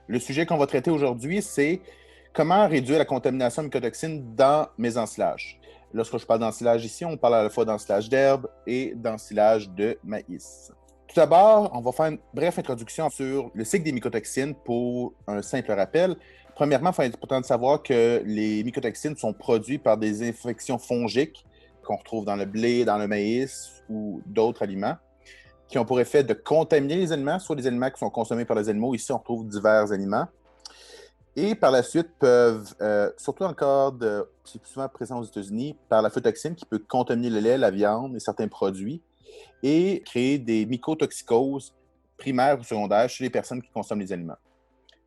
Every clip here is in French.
Le sujet qu'on va traiter aujourd'hui, c'est comment réduire la contamination en mycotoxines dans mes ensilages. Lorsque je parle d'ensilage ici, on parle à la fois d'ensilage d'herbe et d'ensilage de maïs. Tout d'abord, on va faire une brève introduction sur le cycle des mycotoxines pour un simple rappel. Premièrement, il est important de savoir que les mycotoxines sont produites par des infections fongiques qu'on retrouve dans le blé, dans le maïs ou d'autres aliments qui ont pour effet de contaminer les aliments, soit les aliments qui sont consommés par les animaux. Ici, on retrouve divers aliments. Et par la suite, peuvent, surtout encore, c'est plus souvent présent aux États-Unis, par la phytoxine qui peut contaminer le lait, la viande et certains produits et créer des mycotoxicoses primaires ou secondaires chez les personnes qui consomment les aliments.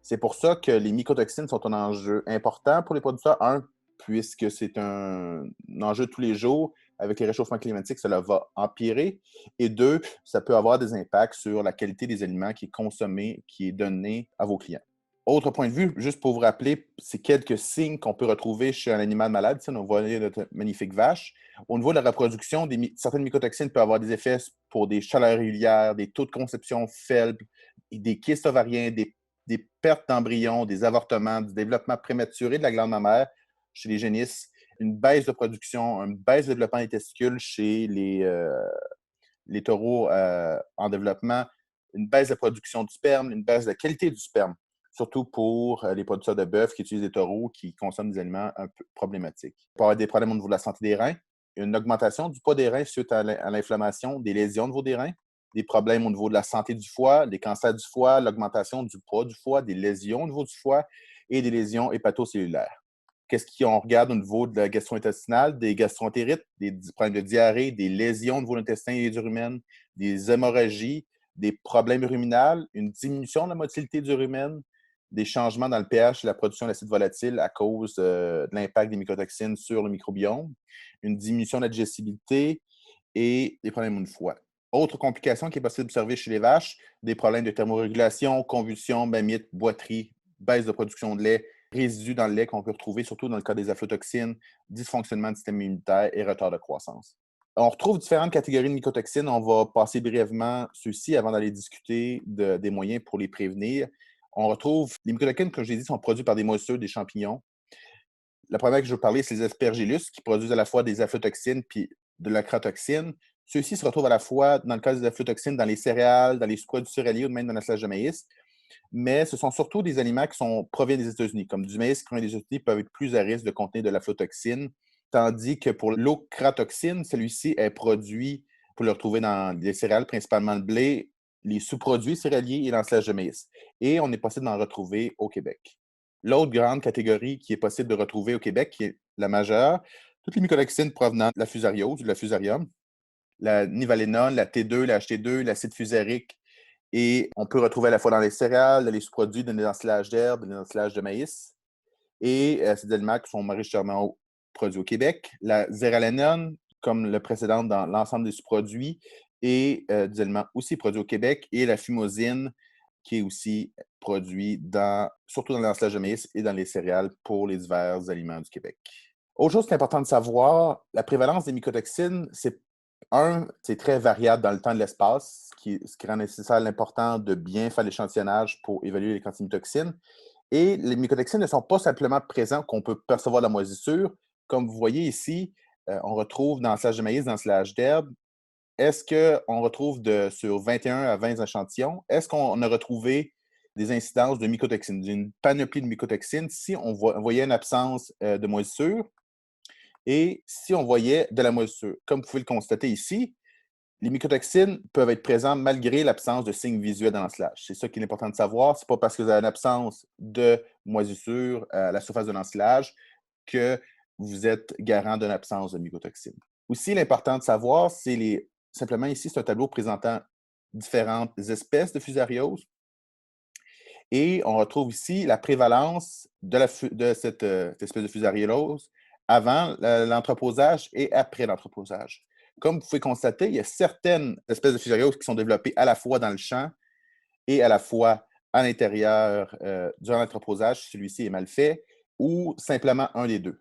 C'est pour ça que les mycotoxines sont un enjeu important pour les producteurs. Un, puisque c'est un enjeu de tous les jours. Avec les réchauffements climatiques, cela va empirer. Et deux, ça peut avoir des impacts sur la qualité des aliments qui est consommé, qui est donné à vos clients. Autre point de vue, juste pour vous rappeler, c'est quelques signes qu'on peut retrouver chez un animal malade. On voit notre magnifique vache. Au niveau de la reproduction, certaines mycotoxines peuvent avoir des effets pour des chaleurs régulières, des taux de conception faibles, des kystes ovariens, des pertes d'embryons, des avortements, du développement prématuré de la glande mammaire chez les génisses, une baisse de production, une baisse de développement des testicules chez les taureaux en développement, une baisse de production du sperme, une baisse de la qualité du sperme, surtout pour les producteurs de bœuf qui utilisent des taureaux qui consomment des aliments un peu problématiques. Il peut y avoir des problèmes au niveau de la santé des reins, une augmentation du poids des reins suite à l'inflammation, des lésions au niveau des reins, des problèmes au niveau de la santé du foie, des cancers du foie, l'augmentation du poids du foie, des lésions au niveau du foie et des lésions hépatocellulaires. Qu'est-ce qu'on regarde au niveau de la gastro-intestinale? Des gastroentérites, des problèmes de diarrhée, des lésions au niveau de l'intestin et du rumen, des hémorragies, des problèmes ruminaux, une diminution de la motilité du rumen, des changements dans le pH et la production d'acide volatile à cause de l'impact des mycotoxines sur le microbiome, une diminution de la digestibilité et des problèmes de foie. Autre complication qui est possible d'observer chez les vaches, des problèmes de thermorégulation, convulsions, mammites, boiterie, baisse de production de lait, résidus dans le lait qu'on peut retrouver surtout dans le cas des aflatoxines, dysfonctionnement du système immunitaire et retard de croissance. On retrouve différentes catégories de mycotoxines. On va passer brièvement ceux-ci avant d'aller discuter des moyens pour les prévenir. On retrouve les mycotoxines, comme je l'ai dit, sont produits par des moisissures des champignons. La première que je veux parler, c'est les aspergillus qui produisent à la fois des aflatoxines puis de l'acratoxine. Ceux-ci se retrouvent à la fois, dans le cas des aflatoxines, dans les céréales, dans les sous-produits céréaliers ou même dans l'assemblage de maïs. Mais ce sont surtout des aliments qui proviennent des États-Unis. Comme du maïs qui provient des États-Unis peuvent être plus à risque de contenir de l'aflatoxine, tandis que pour l'ocratoxine, celui-ci est produit, pour le retrouver dans les céréales, principalement le blé, les sous-produits céréaliers et l'ensilage de maïs. Et on est possible d'en retrouver au Québec. L'autre grande catégorie qui est possible de retrouver au Québec, qui est la majeure, toutes les mycotoxines provenant de la fusariose ou de la fusarium, la nivalénone, la T2, la HT2, l'acide fusarique, et on peut retrouver à la fois dans les céréales, dans les sous-produits, dans les ensilages d'herbe, dans les ensilages de maïs. Et ces aliments qui sont majoritairement produits au Québec. La zéralénone, comme le précédent dans l'ensemble des sous-produits, et des aliments aussi produits au Québec. Et la fumosine, qui est aussi produit surtout dans l'ensilage de maïs et dans les céréales pour les divers aliments du Québec. Autre chose qui est important de savoir, la prévalence des mycotoxines, c'est très variable dans le temps et l'espace, ce qui rend nécessaire l'important de bien faire l'échantillonnage pour évaluer les quantités de mycotoxines. Et les mycotoxines ne sont pas simplement présents qu'on peut percevoir de la moisissure. Comme vous voyez ici, on retrouve dans l'ensilage de maïs, dans l'ensilage d'herbe. Est-ce qu'on retrouve sur 21 à 20 échantillons, est-ce qu'on a retrouvé des incidences de mycotoxines, d'une panoplie de mycotoxines, si on voyait une absence de moisissure et si on voyait de la moisissure? Comme vous pouvez le constater ici, les mycotoxines peuvent être présents malgré l'absence de signes visuels dans l'ensilage. C'est ça qui est important de savoir. Ce n'est pas parce que vous avez une absence de moisissure à la surface de l'ensilage que vous êtes garant d'une absence de mycotoxines. Aussi, l'important de savoir, simplement ici, c'est un tableau présentant différentes espèces de fusariose. Et on retrouve ici la prévalence de cette espèce de fusariose avant l'entreposage et après l'entreposage. Comme vous pouvez constater, il y a certaines espèces de fusariose qui sont développées à la fois dans le champ et à la fois à l'intérieur durant l'entreposage, si celui-ci est mal fait, ou simplement un des deux.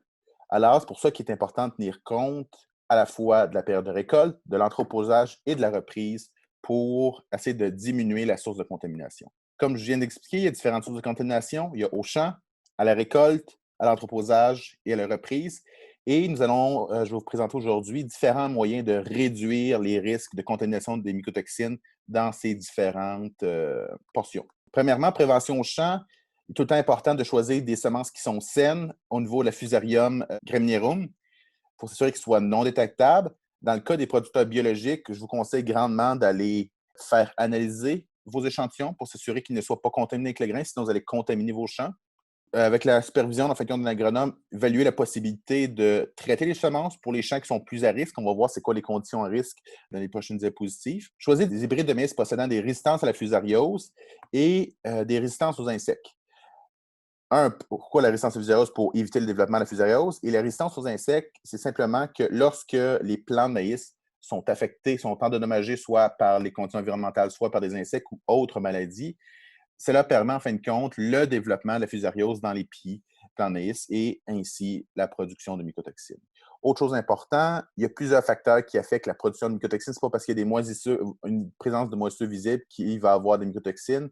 Alors, c'est pour ça qu'il est important de tenir compte à la fois de la période de récolte, de l'entreposage et de la reprise pour essayer de diminuer la source de contamination. Comme je viens d'expliquer, il y a différentes sources de contamination. Il y a au champ, à la récolte, à l'entreposage et à la reprise. Et nous allons, je vais vous présenter aujourd'hui différents moyens de réduire les risques de contamination des mycotoxines dans ces différentes portions. Premièrement, prévention au champ. Il est tout le temps important de choisir des semences qui sont saines au niveau de la Fusarium graminearum pour s'assurer qu'ils soient non détectables. Dans le cas des producteurs biologiques, je vous conseille grandement d'aller faire analyser vos échantillons pour s'assurer qu'ils ne soient pas contaminés avec le grain, sinon vous allez contaminer vos champs. Avec la supervision d'un agronome, évaluer la possibilité de traiter les semences pour les champs qui sont plus à risque. On va voir c'est quoi les conditions à risque dans les prochaines diapositives. Choisir des hybrides de maïs possédant des résistances à la fusariose et des résistances aux insectes. Pourquoi la résistance à la fusariose? Pour éviter le développement de la fusariose. Et la résistance aux insectes, c'est simplement que lorsque les plants de maïs sont affectés, sont endommagés soit par les conditions environnementales, soit par des insectes ou autres maladies, cela permet en fin de compte le développement de la fusariose dans les pieds plants de maïs et ainsi la production de mycotoxines. Autre chose importante, il y a plusieurs facteurs qui affectent la production de mycotoxines. Ce n'est pas parce qu'il y a des moisissures, une présence de moisissures visible qu'il va y avoir des mycotoxines.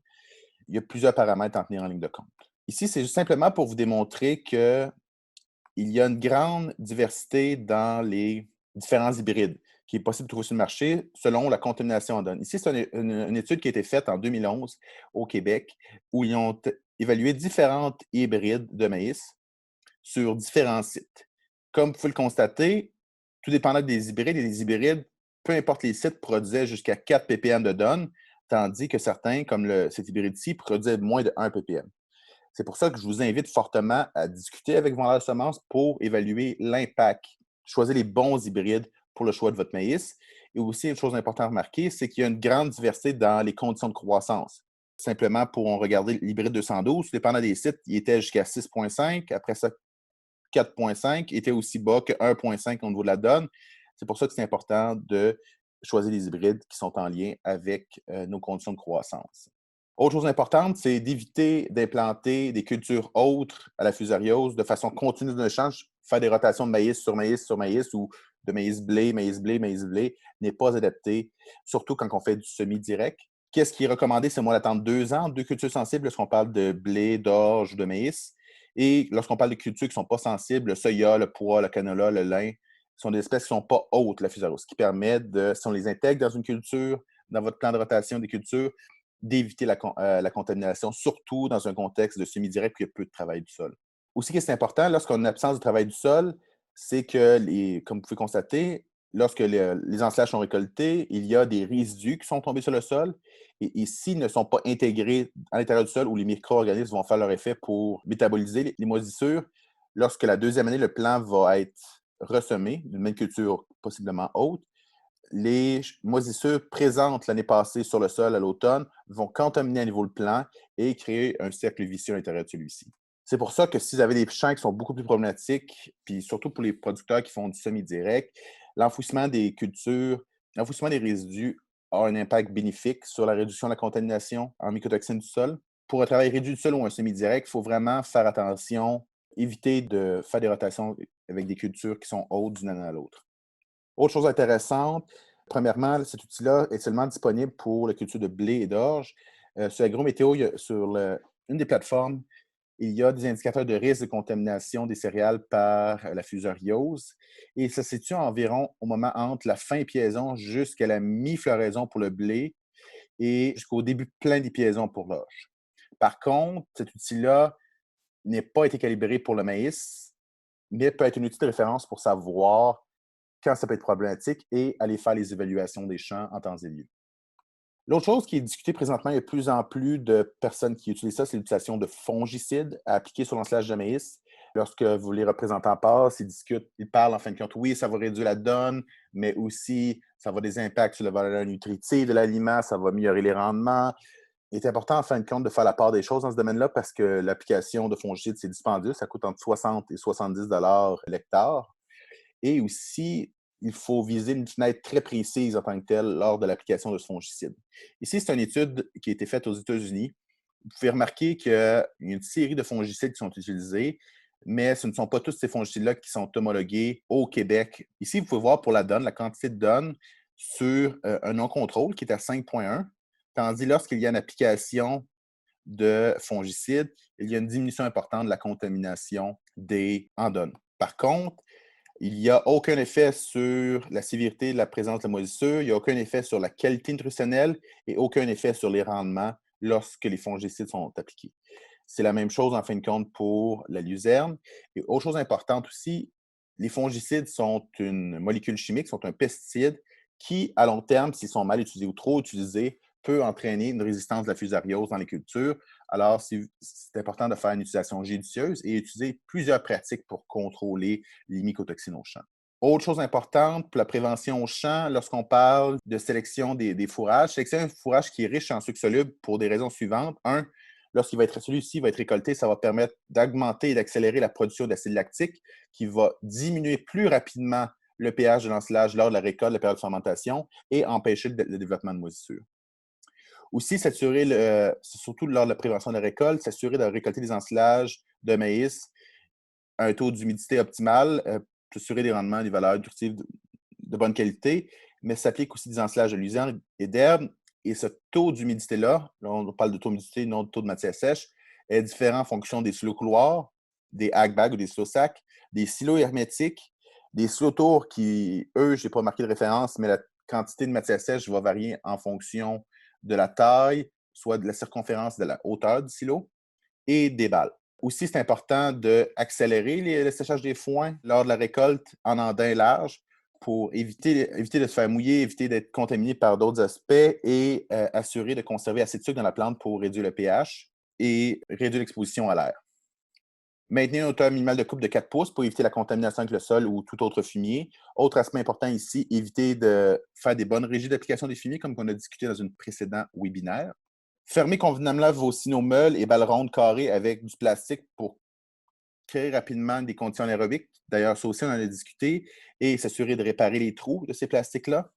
Il y a plusieurs paramètres à en tenir en ligne de compte. Ici, c'est juste simplement pour vous démontrer qu'il y a une grande diversité dans les différents hybrides qui est possible de trouver sur le marché selon la contamination en donne. Ici, c'est une étude qui a été faite en 2011 au Québec où ils ont évalué différents hybrides de maïs sur différents sites. Comme vous pouvez le constater, tout dépendant des hybrides, et des hybrides, peu importe les sites, produisaient jusqu'à 4 ppm de donne, tandis que certains, comme cet hybride-ci, produisaient moins de 1 ppm. C'est pour ça que je vous invite fortement à discuter avec vendeur de semences pour évaluer l'impact. Choisir les bons hybrides pour le choix de votre maïs. Et aussi, une chose importante à remarquer, c'est qu'il y a une grande diversité dans les conditions de croissance. Simplement, pour regarder l'hybride 212, dépendant des sites, il était jusqu'à 6,5. Après ça, 4,5 était aussi bas que 1,5 au niveau de la donne. C'est pour ça que c'est important de choisir des hybrides qui sont en lien avec nos conditions de croissance. Autre chose importante, c'est d'éviter d'implanter des cultures autres à la fusariose de façon continue dans le champ. Faire des rotations de maïs sur maïs sur maïs ou de maïs blé, maïs blé, maïs blé n'est pas adapté, surtout quand on fait du semi-direct. Qu'est-ce qui est recommandé? C'est moi d'attendre 2 ans, 2 cultures sensibles lorsqu'on parle de blé, d'orge ou de maïs. Et lorsqu'on parle de cultures qui ne sont pas sensibles, le soya, le pois, le canola, le lin, sont des espèces qui ne sont pas hautes, la fusariose, ce qui permet de, si on les intègre dans une culture, dans votre plan de rotation des cultures, d'éviter la contamination, surtout dans un contexte de semi-direct où il y a peu de travail du sol. Aussi, ce qui est important, lorsqu'on a une absence de travail du sol, c'est que, comme vous pouvez constater, lorsque les ensilages sont récoltés, il y a des résidus qui sont tombés sur le sol. Et s'ils ne sont pas intégrés à l'intérieur du sol, où les micro-organismes vont faire leur effet pour métaboliser les moisissures, lorsque la deuxième année, le plant va être ressemé d'une même culture possiblement haute, les moisissures présentes l'année passée sur le sol à l'automne vont contaminer à niveau le plant et créer un cercle vicieux à l'intérieur de celui-ci. C'est pour ça que si vous avez des champs qui sont beaucoup plus problématiques, puis surtout pour les producteurs qui font du semi-direct, l'enfouissement des cultures, l'enfouissement des résidus a un impact bénéfique sur la réduction de la contamination en mycotoxines du sol. Pour un travail réduit du sol ou un semi-direct, il faut vraiment faire attention, éviter de faire des rotations avec des cultures qui sont hautes d'une année à l'autre. Autre chose intéressante, premièrement, cet outil-là est seulement disponible pour la culture de blé et d'orge. Sur Agrométéo, sur une des plateformes, il y a des indicateurs de risque de contamination des céréales par la fusariose. Et ça se situe environ au moment entre la fin piaison jusqu'à la mi-floraison pour le blé et jusqu'au début plein des piaisons pour l'orge. Par contre, cet outil-là n'est pas été calibré pour le maïs, mais peut être un outil de référence pour savoir quand ça peut être problématique et aller faire les évaluations des champs en temps et lieu. L'autre chose qui est discutée présentement, il y a de plus en plus de personnes qui utilisent ça, c'est l'utilisation de fongicides à appliquer sur l'ensilage de maïs. Lorsque les représentants passent, ils discutent, ils parlent en fin de compte, oui, ça va réduire la donne, mais aussi ça va avoir des impacts sur la valeur nutritive de l'aliment, ça va améliorer les rendements. Il est important en fin de compte de faire la part des choses dans ce domaine-là parce que l'application de fongicides, c'est dispendieux, ça coûte entre 60 et 70 l'hectare. Et aussi, il faut viser une fenêtre très précise en tant que telle lors de l'application de ce fongicide. Ici, c'est une étude qui a été faite aux États-Unis. Vous pouvez remarquer qu'il y a une série de fongicides qui sont utilisés, mais ce ne sont pas tous ces fongicides-là qui sont homologués au Québec. Ici, vous pouvez voir pour la donne, la quantité de donne. sur un non-contrôle qui est à 5,1, tandis lorsqu'il y a une application de fongicides, il y a une diminution importante de la contamination des endones. Par contre, il n'y a aucun effet sur la sévérité de la présence de la moisissure, il n'y a aucun effet sur la qualité nutritionnelle et aucun effet sur les rendements lorsque les fongicides sont appliqués. C'est la même chose en fin de compte pour la luzerne. Et autre chose importante aussi, les fongicides sont une molécule chimique, sont un pesticide qui, à long terme, s'ils sont mal utilisés ou trop utilisés, peut entraîner une résistance de la fusariose dans les cultures. Alors, c'est important de faire une utilisation judicieuse et utiliser plusieurs pratiques pour contrôler les mycotoxines au champ. Autre chose importante pour la prévention au champ, lorsqu'on parle de sélection des fourrages, sélectionner un fourrage qui est riche en sucre soluble pour des raisons suivantes. Un, lorsqu'il va être celui-ci va être récolté, ça va permettre d'augmenter et d'accélérer la production d'acide lactique qui va diminuer plus rapidement le pH de l'ensilage lors de la récolte, de la période de fermentation et empêcher le développement de moisissure. Aussi, surtout lors de la prévention de la récolte, s'assurer de récolter des ensilages de maïs à un taux d'humidité optimal, s'assurer des rendements, des valeurs nutritives de bonne qualité, mais ça s'applique aussi des ensilages de luzerne et d'herbe. Et ce taux d'humidité-là, là, on parle de taux d'humidité, non de taux de matière sèche, est différent en fonction des silos couloirs, des hack-bags ou des silos sacs, des silos hermétiques, des silos tours qui, eux, je n'ai pas marqué de référence, mais la quantité de matière sèche va varier en fonction de la taille, soit de la circonférence, de la hauteur du silo, et des balles. Aussi, c'est important d'accélérer le séchage des foins lors de la récolte en andin large pour éviter de se faire mouiller, éviter d'être contaminé par d'autres aspects et assurer de conserver assez de sucre dans la plante pour réduire le pH et réduire l'exposition à l'air. Maintenir une hauteur minimale de coupe de 4 pouces pour éviter la contamination avec le sol ou tout autre fumier. Autre aspect important ici, éviter de faire des bonnes régies d'application des fumiers, comme on a discuté dans un précédent webinaire. Fermez convenablement vos sinomeules et balles rondes carrées avec du plastique pour créer rapidement des conditions aérobiques. D'ailleurs, ça aussi, on en a discuté. Et s'assurer de réparer les trous de ces plastiques-là.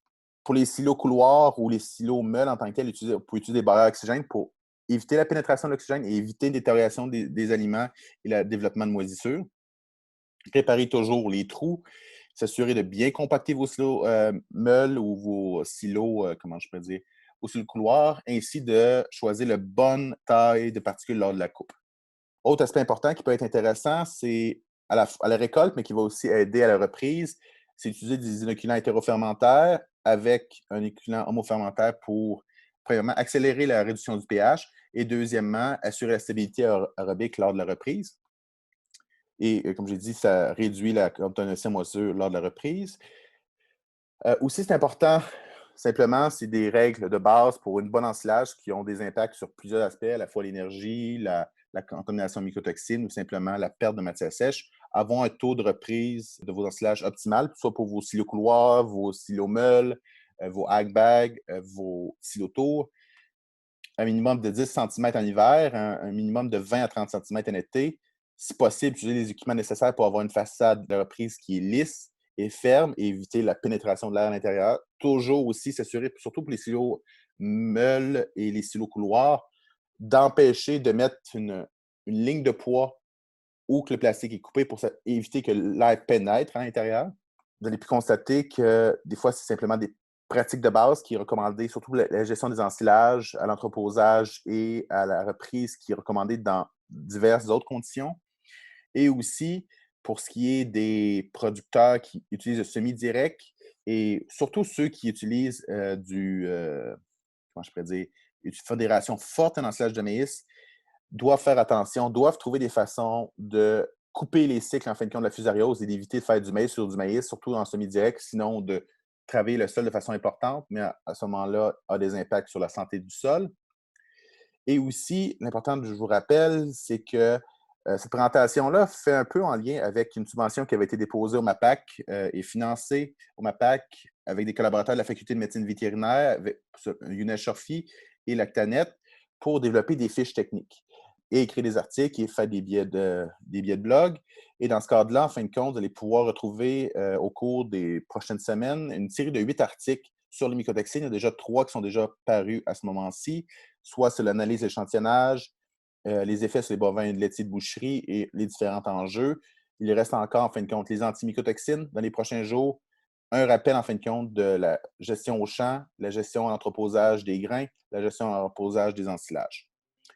Pour les silos couloirs ou les silos meules en tant que tels, on peut utiliser des barrières d'oxygène pour éviter la pénétration de l'oxygène et éviter une détérioration des aliments et le développement de moisissures. Réparer toujours les trous. S'assurer de bien compacter vos silos meules ou vos silos, comment je peux dire, ou sur le couloir, ainsi de choisir la bonne taille de particules lors de la coupe. Autre aspect important qui peut être intéressant, c'est à la récolte, mais qui va aussi aider à la reprise, c'est d'utiliser des inoculants hétérofermentaires avec un inoculant homofermentaire pour, premièrement, accélérer la réduction du pH et deuxièmement, assurer la stabilité aérobique lors de la reprise. Et comme j'ai dit, ça réduit la contamination moisissure lors de la reprise. Aussi, c'est important, simplement, c'est des règles de base pour une bonne ensilage qui ont des impacts sur plusieurs aspects, à la fois l'énergie, la contamination mycotoxine ou simplement la perte de matière sèche. Avoir un taux de reprise de vos ensilages optimal, soit pour vos silos couloirs, vos silos meules, vos hack bags, vos silos tours. Un minimum de 10 cm en hiver, un minimum de 20 à 30 cm en été. Si possible, utiliser les équipements nécessaires pour avoir une façade de reprise qui est lisse et ferme et éviter la pénétration de l'air à l'intérieur. Toujours aussi s'assurer, surtout pour les silos meules et les silos couloirs, d'empêcher de mettre une ligne de poids où que le plastique est coupé pour éviter que l'air pénètre à l'intérieur. Vous allez pu constater que des fois, c'est simplement des pratiques de base qui est recommandée, surtout la gestion des ensilages, à l'entreposage et à la reprise qui est recommandée dans diverses autres conditions. Et aussi, pour ce qui est des producteurs qui utilisent le semi-direct et surtout ceux qui utilisent comment je pourrais dire, une fédération forte en ensilage de maïs, doivent faire attention, doivent trouver des façons de couper les cycles en fin de compte de la fusariose et d'éviter de faire du maïs sur du maïs, surtout en semi-direct, sinon de travailler le sol de façon importante, mais à ce moment-là, a des impacts sur la santé du sol. Et aussi, l'important, je vous rappelle, c'est que cette présentation-là fait un peu en lien avec une subvention qui avait été déposée au MAPAC et financée au MAPAC avec des collaborateurs de la Faculté de médecine vétérinaire, avec Younes Chorfi et Lactanet, pour développer des fiches techniques et écrire des articles et faire des billets de blog. Et dans ce cadre-là, en fin de compte, vous allez pouvoir retrouver au cours des prochaines semaines une série de 8 articles sur les mycotoxines. Il y a déjà 3 qui sont déjà parus à ce moment-ci, soit sur l'analyse de l'échantillonnage, les effets sur les bovins et de laitiers de boucherie et les différents enjeux. Il reste encore, en fin de compte, les antimycotoxines dans les prochains jours, un rappel en fin de compte de la gestion au champ, la gestion en entreposage des grains, la gestion en entreposage des ensilages,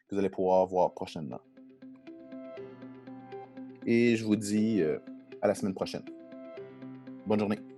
que vous allez pouvoir voir prochainement. Et je vous dis à la semaine prochaine. Bonne journée.